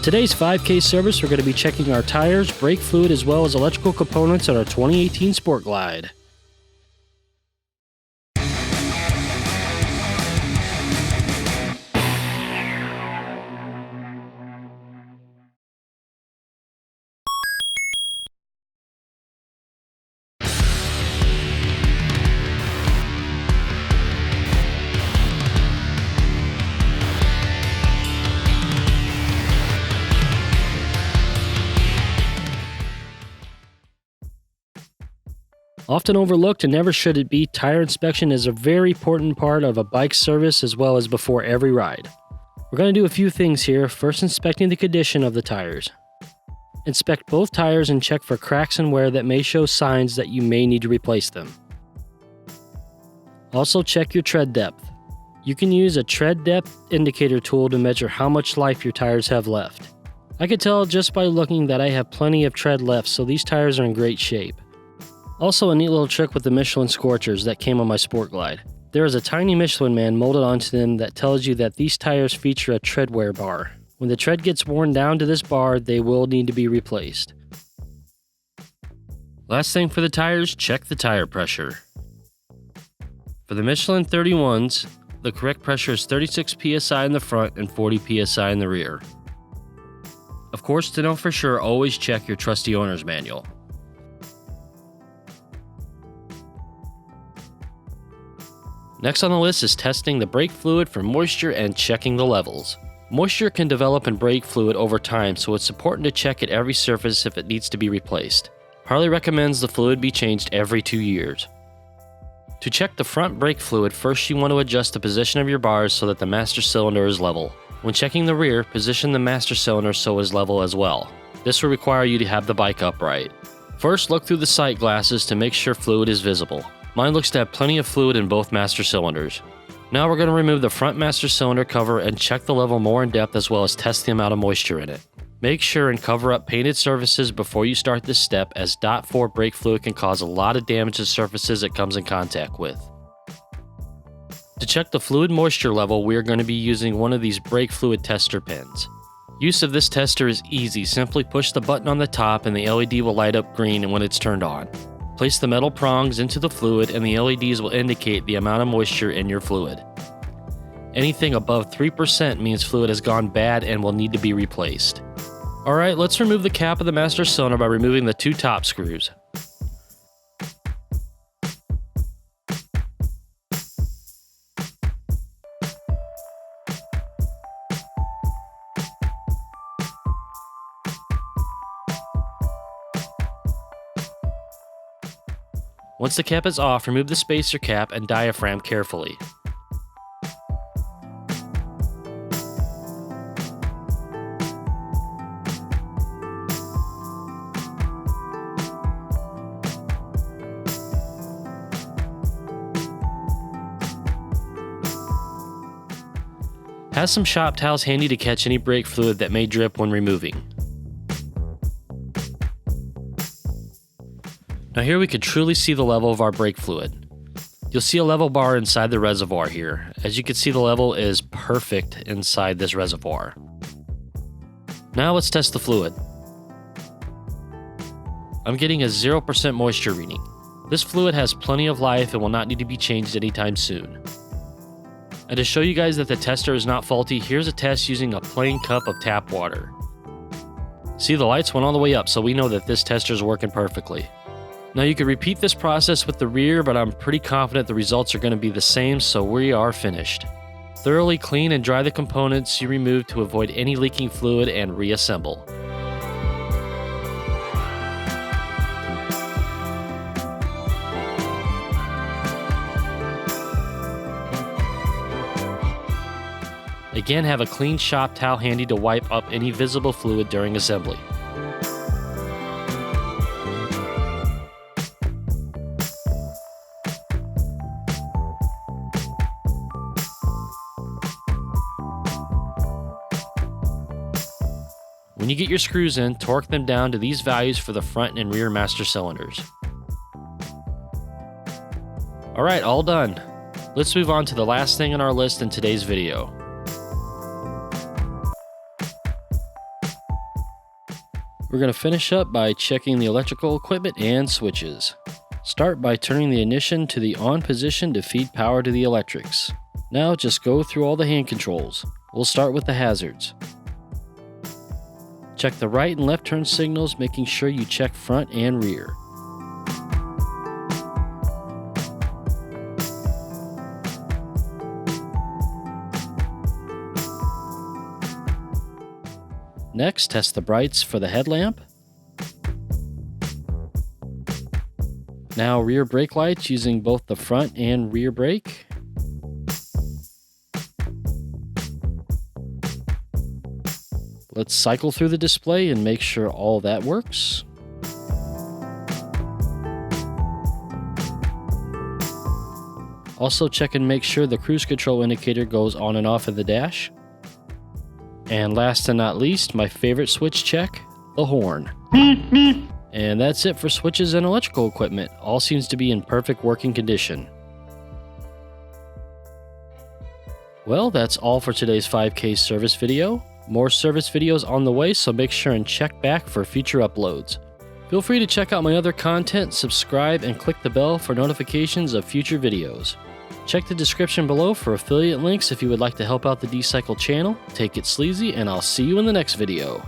Today's 5K service, we're going to be checking our tires, brake fluid, as well as electrical components on our 2018 Sport Glide. Often overlooked and never should it be, tire inspection is a very important part of a bike service as well as before every ride. We're going to do a few things here. First, inspecting the condition of the tires. Inspect both tires and check for cracks and wear that may show signs that you may need to replace them. Also, check your tread depth. You can use a tread depth indicator tool to measure how much life your tires have left. I could tell just by looking that I have plenty of tread left, so these tires are in great shape. Also, a neat little trick with the Michelin Scorchers that came on my Sport Glide. There is a tiny Michelin man molded onto them that tells you that these tires feature a tread wear bar. When the tread gets worn down to this bar, they will need to be replaced. Last thing for the tires, check the tire pressure. For the Michelin 31s, the correct pressure is 36 psi in the front and 40 psi in the rear. Of course, to know for sure, always check your trusty owner's manual. Next on the list is testing the brake fluid for moisture and checking the levels. Moisture can develop in brake fluid over time, so it's important to check at every surface if it needs to be replaced. Harley recommends the fluid be changed every 2 years. To check the front brake fluid, first you want to adjust the position of your bars so that the master cylinder is level. When checking the rear, position the master cylinder so it is level as well. This will require you to have the bike upright. First, look through the sight glasses to make sure fluid is visible. Mine looks to have plenty of fluid in both master cylinders. Now we're going to remove the front master cylinder cover and check the level more in depth as well as test the amount of moisture in it. Make sure and cover up painted surfaces before you start this step, as .4 brake fluid can cause a lot of damage to surfaces it comes in contact with. To check the fluid moisture level, we are going to be using one of these brake fluid tester pins. Use of this tester is easy. Simply push the button on the top and the LED will light up green when it's turned on. Place the metal prongs into the fluid and the LEDs will indicate the amount of moisture in your fluid. Anything above 3% means fluid has gone bad and will need to be replaced. Alright, let's remove the cap of the master cylinder by removing the 2 top screws. Once the cap is off, remove the spacer cap and diaphragm carefully. Have some shop towels handy to catch any brake fluid that may drip when removing. Now here we can truly see the level of our brake fluid. You'll see a level bar inside the reservoir here. As you can see, the level is perfect inside this reservoir. Now let's test the fluid. I'm getting a 0% moisture reading. This fluid has plenty of life and will not need to be changed anytime soon. And to show you guys that the tester is not faulty, here's a test using a plain cup of tap water. See, the lights went all the way up, so we know that this tester is working perfectly. Now you could repeat this process with the rear, but I'm pretty confident the results are going to be the same, so we are finished. Thoroughly clean and dry the components you removed to avoid any leaking fluid and reassemble. Again, have a clean shop towel handy to wipe up any visible fluid during assembly. When you get your screws in, torque them down to these values for the front and rear master cylinders. Alright, all done. Let's move on to the last thing on our list in today's video. We're going to finish up by checking the electrical equipment and switches. Start by turning the ignition to the on position to feed power to the electrics. Now just go through all the hand controls. We'll start with the hazards. Check the right and left turn signals, making sure you check front and rear. Next, test the brights for the headlamp. Now rear brake lights using both the front and rear brake. Let's cycle through the display and make sure all that works. Also check and make sure the cruise control indicator goes on and off of the dash. And last and not least, my favorite switch check, the horn. And that's it for switches and electrical equipment. All seems to be in perfect working condition. Well, that's all for today's 5K service video. More service videos on the way, so make sure and check back for future uploads. Feel free to check out my other content, subscribe, and click the bell for notifications of future videos. Check the description below for affiliate links if you would like to help out the D-Cycle channel. Take it sleazy, and I'll see you in the next video.